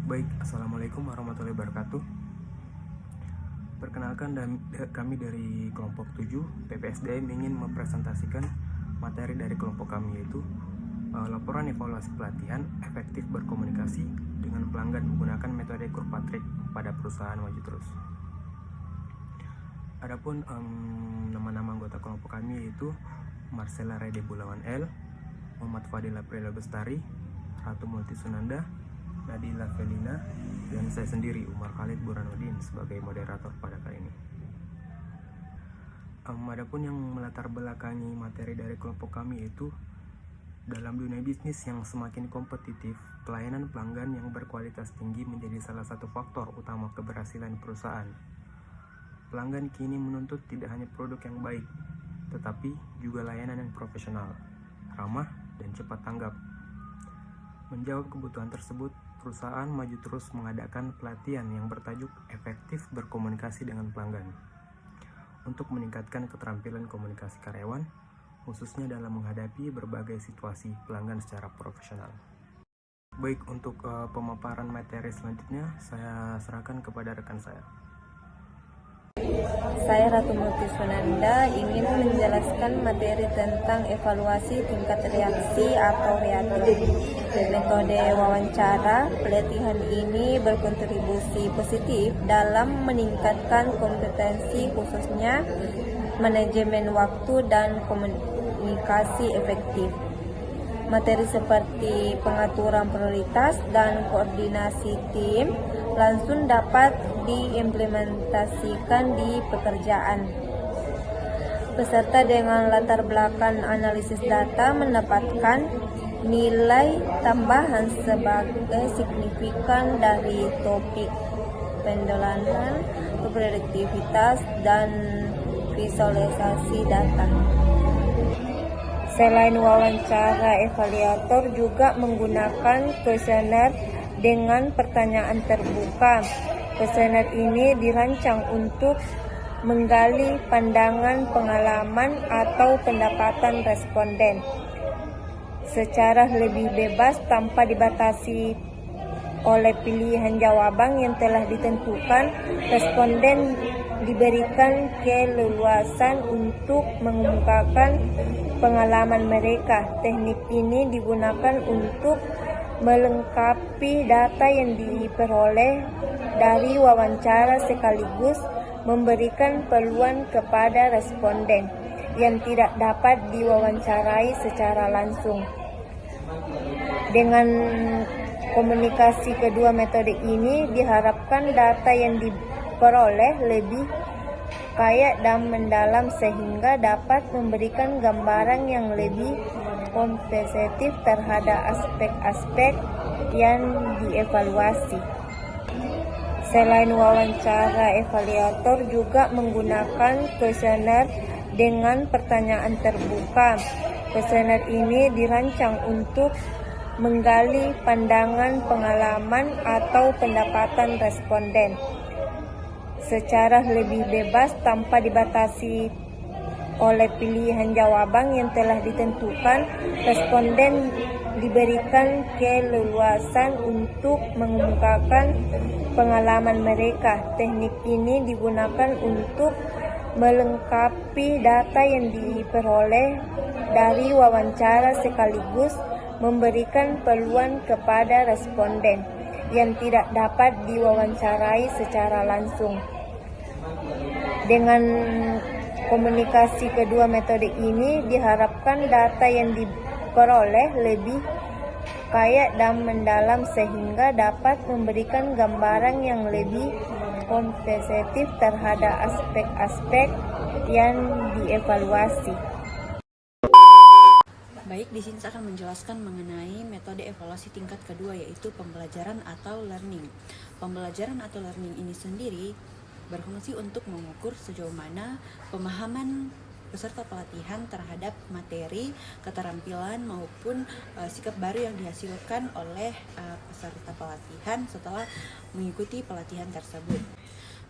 Baik, Assalamualaikum warahmatullahi wabarakatuh. Perkenalkan, kami dari kelompok 7 PPSDM ingin mempresentasikan materi dari kelompok kami, yaitu laporan evaluasi pelatihan efektif berkomunikasi dengan pelanggan menggunakan metode Kurpatrick pada perusahaan maju terus. Adapun nama-nama anggota kelompok kami yaitu Marcella Rede Bulawan L, Muhammad Fadil April Bestari, Ratu Multi Sunanda, Nadila Felina, dan saya sendiri Umar Khalid Burhanuddin sebagai moderator pada kali ini. Adapun yang melatar belakangi materi dari kelompok kami yaitu dalam dunia bisnis yang semakin kompetitif, pelayanan pelanggan yang berkualitas tinggi menjadi salah satu faktor utama keberhasilan perusahaan. Pelanggan kini menuntut tidak hanya produk yang baik, tetapi juga layanan yang profesional, ramah, dan cepat tanggap. Menjawab kebutuhan tersebut, perusahaan maju terus mengadakan pelatihan yang bertajuk efektif berkomunikasi dengan pelanggan untuk meningkatkan keterampilan komunikasi karyawan, khususnya dalam menghadapi berbagai situasi pelanggan secara profesional. Baik, untuk pemaparan materi selanjutnya saya serahkan kepada rekan saya. Saya Ratu Multi Sunanda ingin menjelaskan materi tentang evaluasi tingkat reaksi atau reaksi. Metode wawancara pelatihan ini berkontribusi positif dalam meningkatkan kompetensi khususnya manajemen waktu dan komunikasi efektif. Materi seperti pengaturan prioritas dan koordinasi tim langsung dapat diimplementasikan di pekerjaan. Peserta dengan latar belakang analisis data mendapatkan nilai tambahan sebagai signifikan dari topik pendelaan, produktivitas, dan visualisasi data. Selain wawancara, evaluator juga menggunakan kuesioner dengan pertanyaan terbuka. Kuesioner ini dirancang untuk menggali pandangan, pengalaman, atau pendapatan responden secara lebih bebas tanpa dibatasi oleh pilihan jawaban yang telah ditentukan. Responden diberikan keleluasan untuk mengemukakan pengalaman mereka. Teknik ini digunakan untuk melengkapi data yang diperoleh dari wawancara sekaligus memberikan peluang kepada responden yang tidak dapat diwawancarai secara langsung. Dengan komunikasi kedua metode ini diharapkan data yang diperoleh lebih kaya dan mendalam sehingga dapat memberikan gambaran yang lebih komprehensif terhadap aspek-aspek yang dievaluasi. Selain wawancara, evaluator juga menggunakan kuesioner dengan pertanyaan terbuka. Kuesioner ini dirancang untuk menggali pandangan, pengalaman, atau pendapatan responden secara lebih bebas tanpa dibatasi oleh pilihan jawaban yang telah ditentukan. Responden diberikan keleluasan untuk mengemukakan pengalaman mereka. Teknik ini digunakan untuk melengkapi data yang diperoleh dari wawancara sekaligus memberikan peluang kepada responden yang tidak dapat diwawancarai secara langsung. Dengan komunikasi kedua metode ini diharapkan data yang diperoleh lebih kaya dan mendalam sehingga dapat memberikan gambaran yang lebih komprehensif terhadap aspek-aspek yang dievaluasi. Baik, di sini saya akan menjelaskan mengenai metode evaluasi tingkat kedua, yaitu pembelajaran atau learning. Pembelajaran atau learning ini sendiri berfungsi untuk mengukur sejauh mana pemahaman peserta pelatihan terhadap materi, keterampilan maupun sikap baru yang dihasilkan oleh peserta pelatihan setelah mengikuti pelatihan tersebut.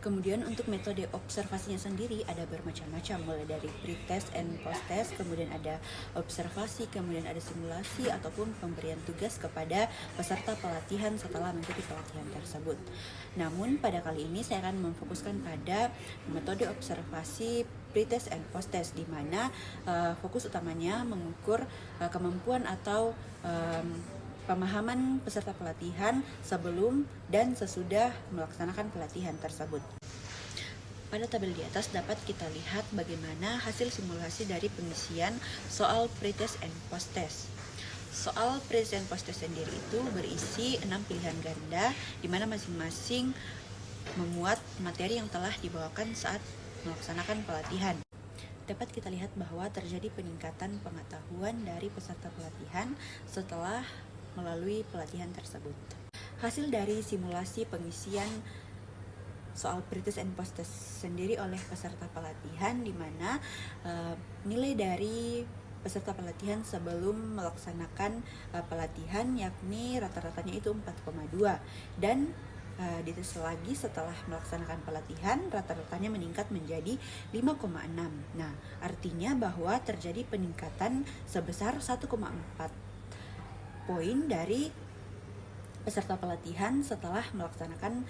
Kemudian untuk metode observasinya sendiri ada bermacam-macam, mulai dari pre-test and post-test, kemudian ada observasi, kemudian ada simulasi ataupun pemberian tugas kepada peserta pelatihan setelah mengikuti pelatihan tersebut. Namun pada kali ini saya akan memfokuskan pada metode observasi pre-test and post-test, di mana fokus utamanya mengukur kemampuan atau pemahaman peserta pelatihan sebelum dan sesudah melaksanakan pelatihan tersebut. Pada tabel di atas dapat kita lihat bagaimana hasil simulasi dari pengisian soal pre-test and post-test. Soal pre-test and post-test sendiri itu berisi 6 pilihan ganda, di mana masing-masing memuat materi yang telah dibawakan saat melaksanakan pelatihan. Dapat kita lihat bahwa terjadi peningkatan pengetahuan dari peserta pelatihan setelah melalui pelatihan tersebut. Hasil dari simulasi pengisian soal pre-test and post-test sendiri oleh peserta pelatihan, di mana nilai dari peserta pelatihan sebelum melaksanakan pelatihan yakni rata-ratanya itu 4,2, dan dites lagi setelah melaksanakan pelatihan rata-ratanya meningkat menjadi 5,6. Nah, artinya bahwa terjadi peningkatan sebesar 1,4 poin dari peserta pelatihan setelah melaksanakan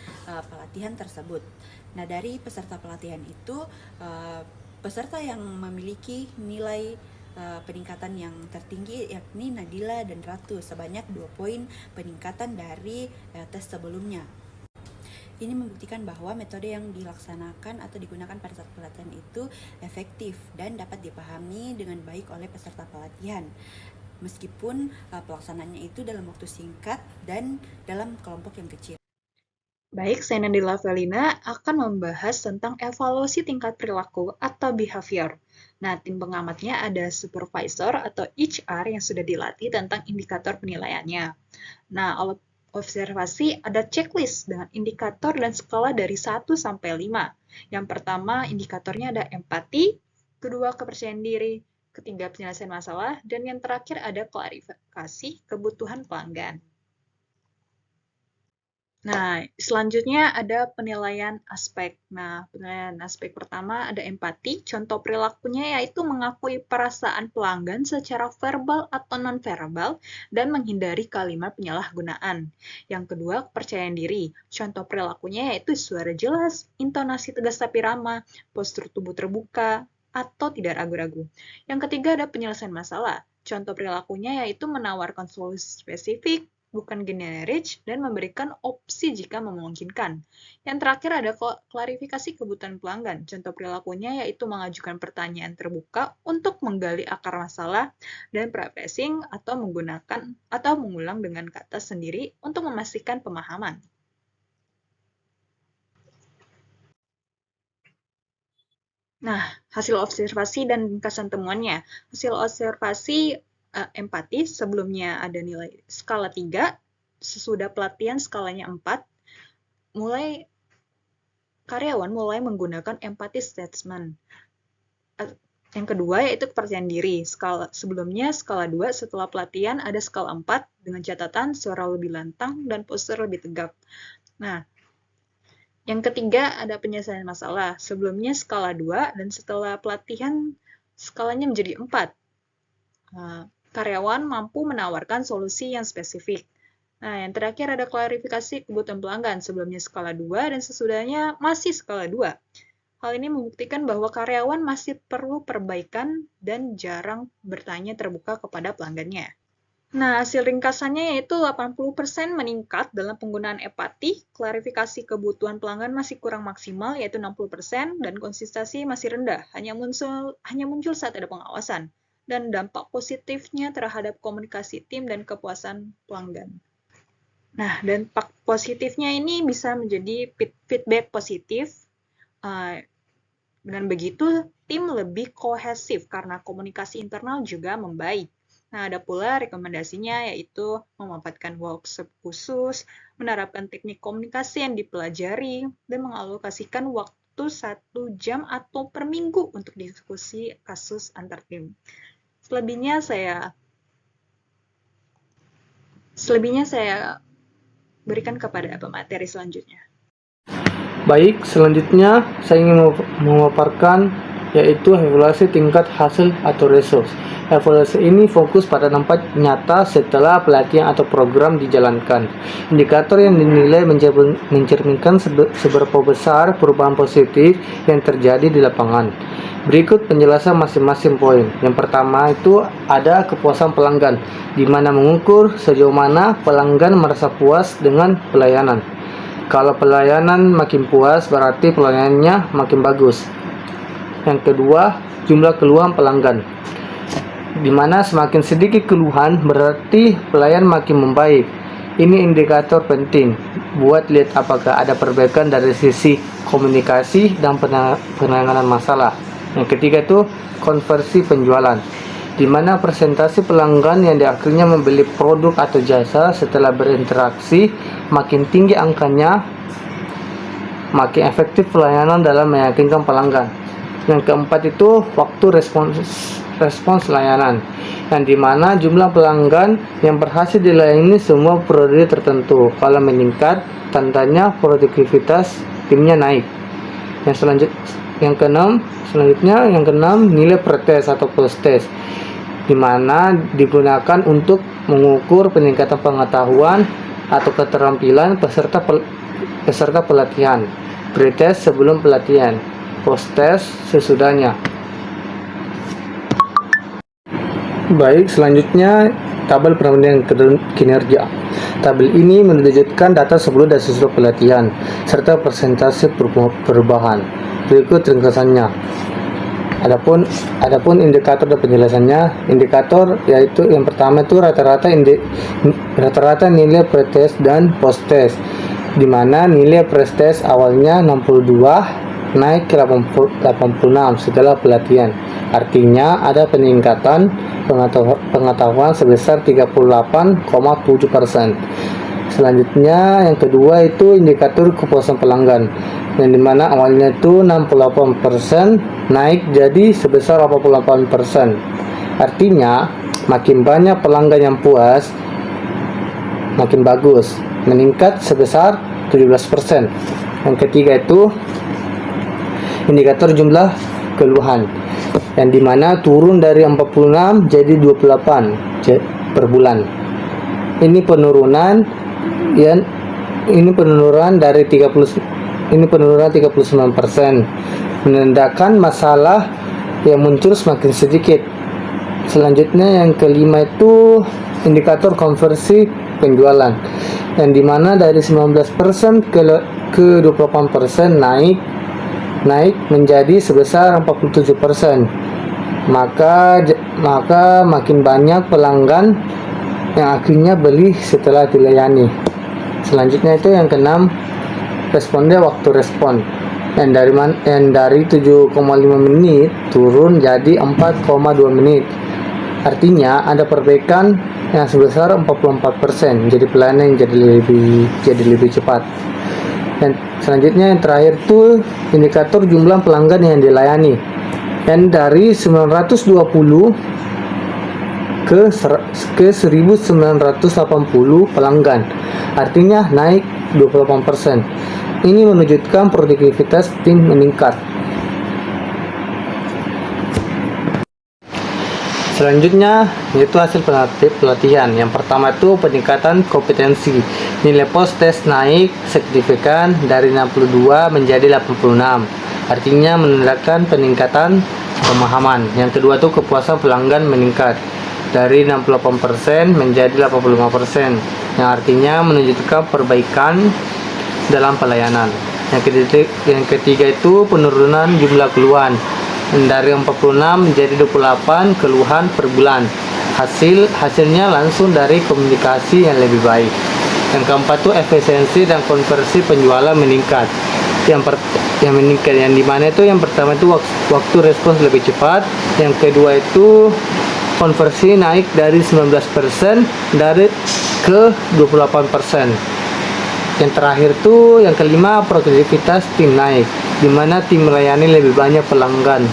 pelatihan tersebut. Nah, dari peserta pelatihan itu peserta yang memiliki nilai peningkatan yang tertinggi yakni Nadila dan Ratu sebanyak 2 poin peningkatan dari tes sebelumnya. Ini membuktikan bahwa metode yang dilaksanakan atau digunakan pada saat pelatihan itu efektif dan dapat dipahami dengan baik oleh peserta pelatihan, meskipun pelaksanaannya itu dalam waktu singkat dan dalam kelompok yang kecil. Baik, saya Nadila Velina akan membahas tentang evaluasi tingkat perilaku atau behavior. Nah, tim pengamatnya ada supervisor atau HR yang sudah dilatih tentang indikator penilaiannya. Nah, observasi ada checklist dengan indikator dan skala dari 1 sampai 5. Yang pertama, indikatornya ada empati, kedua kepercayaan diri, ketiga penyelesaian masalah, dan yang terakhir ada klarifikasi kebutuhan pelanggan. Nah, selanjutnya ada penilaian aspek. Nah, penilaian aspek pertama ada empati. Contoh perilakunya yaitu mengakui perasaan pelanggan secara verbal atau non-verbal dan menghindari kalimat penyalahgunaan. Yang kedua, kepercayaan diri. Contoh perilakunya yaitu suara jelas, intonasi tegas tapi ramah, postur tubuh terbuka, atau tidak ragu-ragu. Yang ketiga ada penyelesaian masalah. Contoh perilakunya yaitu menawarkan solusi spesifik, bukan generik, dan memberikan opsi jika memungkinkan. Yang terakhir ada klarifikasi kebutuhan pelanggan. Contoh perilakunya yaitu mengajukan pertanyaan terbuka untuk menggali akar masalah dan paraphrasing atau menggunakan atau mengulang dengan kata sendiri untuk memastikan pemahaman. Nah, hasil observasi dan ringkasan temuannya. Hasil observasi empati, sebelumnya ada nilai skala 3, sesudah pelatihan skalanya 4, karyawan mulai menggunakan empathy statement. Yang kedua yaitu kepercayaan diri. Sebelumnya skala 2, setelah pelatihan ada skala 4 dengan catatan suara lebih lantang dan postur lebih tegap. Nah, yang ketiga ada penyelesaian masalah. Sebelumnya skala 2 dan setelah pelatihan skalanya menjadi 4. Karyawan mampu menawarkan solusi yang spesifik. Nah, yang terakhir ada klarifikasi kebutuhan pelanggan. Sebelumnya skala 2 dan sesudahnya masih skala 2. Hal ini membuktikan bahwa karyawan masih perlu perbaikan dan jarang bertanya terbuka kepada pelanggannya. Nah, hasil ringkasannya yaitu 80% meningkat dalam penggunaan empati, klarifikasi kebutuhan pelanggan masih kurang maksimal yaitu 60%, dan konsistensi masih rendah, hanya muncul saat ada pengawasan, dan dampak positifnya terhadap komunikasi tim dan kepuasan pelanggan. Nah, dampak positifnya ini bisa menjadi feedback positif. Dengan begitu, tim lebih kohesif karena komunikasi internal juga membaik. Nah, ada pula rekomendasinya yaitu memanfaatkan workshop khusus, menerapkan teknik komunikasi yang dipelajari, dan mengalokasikan waktu 1 jam atau per minggu untuk diskusi kasus antar tim. Selebihnya saya berikan kepada pemateri selanjutnya. Baik, selanjutnya saya ingin memaparkan yaitu evaluasi tingkat hasil atau resource. Evaluasi ini fokus pada dampak nyata setelah pelatihan atau program dijalankan. Indikator yang dinilai mencerminkan seberapa besar perubahan positif yang terjadi di lapangan. Berikut penjelasan masing-masing poin. Yang pertama itu ada kepuasan pelanggan, di mana mengukur sejauh mana pelanggan merasa puas dengan pelayanan. Kalau pelayanan makin puas, berarti pelayanannya makin bagus. Yang kedua, jumlah keluhan pelanggan, di mana semakin sedikit keluhan berarti pelayan makin membaik. Ini indikator penting buat lihat apakah ada perbaikan dari sisi komunikasi dan penanganan masalah. Yang ketiga itu konversi penjualan, di mana persentase pelanggan yang akhirnya membeli produk atau jasa setelah berinteraksi makin tinggi angkanya, makin efektif pelayanan dalam meyakinkan pelanggan. Yang keempat itu waktu respons layanan, yang dimana jumlah pelanggan yang berhasil dilayani semua periode tertentu. Kalau meningkat, tandanya produktivitas timnya naik. Yang keenam, nilai pretest atau post test, di mana digunakan untuk mengukur peningkatan pengetahuan atau keterampilan peserta pelatihan. Pretest sebelum pelatihan, post test sesudahnya. Baik, selanjutnya tabel perbandingan kinerja. Tabel ini menunjukkan data sebelum dan sesudah pelatihan serta persentase perubahan. Berikut ringkasannya. Adapun indikator dan penjelasannya. Indikator yaitu yang pertama itu rata-rata nilai pretest dan post test, di mana nilai pretest awalnya 62 naik ke 86 setelah pelatihan. Artinya ada peningkatan pengetahuan sebesar 38,7%. Selanjutnya yang kedua itu indikator kepuasan pelanggan, yang dimana awalnya itu 68% naik jadi sebesar 88%. Artinya makin banyak pelanggan yang puas, makin bagus, meningkat sebesar 17%. Yang ketiga itu indikator jumlah keluhan, yang dimana turun dari 46 jadi 28 per bulan. Ini penurunan dari 39%, menandakan masalah yang muncul semakin sedikit. Selanjutnya yang kelima itu indikator konversi penjualan, yang dimana dari 19% ke 28% naik menjadi sebesar 47%. Maka makin banyak pelanggan yang akhirnya beli setelah dilayani. Selanjutnya itu yang keenam, responnya waktu respon, yang dari 7,5 menit turun jadi 4,2 menit. Artinya ada perbaikan yang sebesar 44%. Jadi pelayanan yang jadi lebih cepat. Dan selanjutnya yang terakhir itu indikator jumlah pelanggan yang dilayani, dan dari 920 ke 1980 pelanggan, artinya naik 28%. Ini menunjukkan produktivitas tim meningkat. Selanjutnya yaitu hasil pelatihan. Yang pertama itu peningkatan kompetensi. Nilai post test naik signifikan dari 62 menjadi 86. Artinya menandakan peningkatan pemahaman. Yang kedua itu kepuasan pelanggan meningkat dari 68% menjadi 85%, yang artinya menunjukkan perbaikan dalam pelayanan. Yang ketiga itu penurunan jumlah keluhan, dari 46 menjadi 28 keluhan per bulan. Hasilnya langsung dari komunikasi yang lebih baik. Yang keempat itu efisiensi dan konversi penjualan meningkat. Yang dimana itu yang pertama itu waktu respons lebih cepat. Yang kedua itu konversi naik dari 19% ke 28%. Yang terakhir tuh yang kelima, produktivitas tim naik, di mana tim melayani lebih banyak pelanggan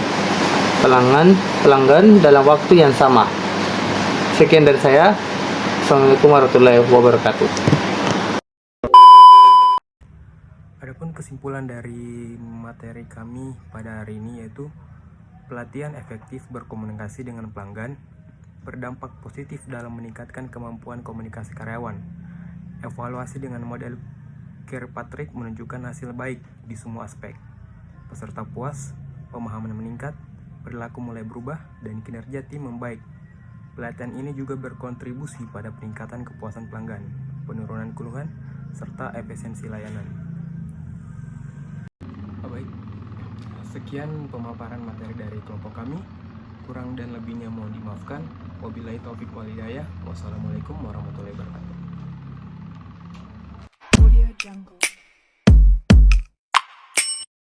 dalam waktu yang sama. Sekian dari saya. Assalamualaikum warahmatullahi wabarakatuh. Adapun kesimpulan dari materi kami pada hari ini yaitu pelatihan efektif berkomunikasi dengan pelanggan berdampak positif dalam meningkatkan kemampuan komunikasi karyawan. Evaluasi dengan model Kirkpatrick menunjukkan hasil baik di semua aspek. Peserta puas, pemahaman meningkat, perilaku mulai berubah, dan kinerja tim membaik. Pelatihan ini juga berkontribusi pada peningkatan kepuasan pelanggan, penurunan keluhan, serta efisiensi layanan. Baik, sekian pemaparan materi dari kelompok kami. Kurang dan lebihnya mohon dimaafkan. Wabillahi taufik wal hidayah. Wassalamualaikum warahmatullahi wabarakatuh. Audio Jungle.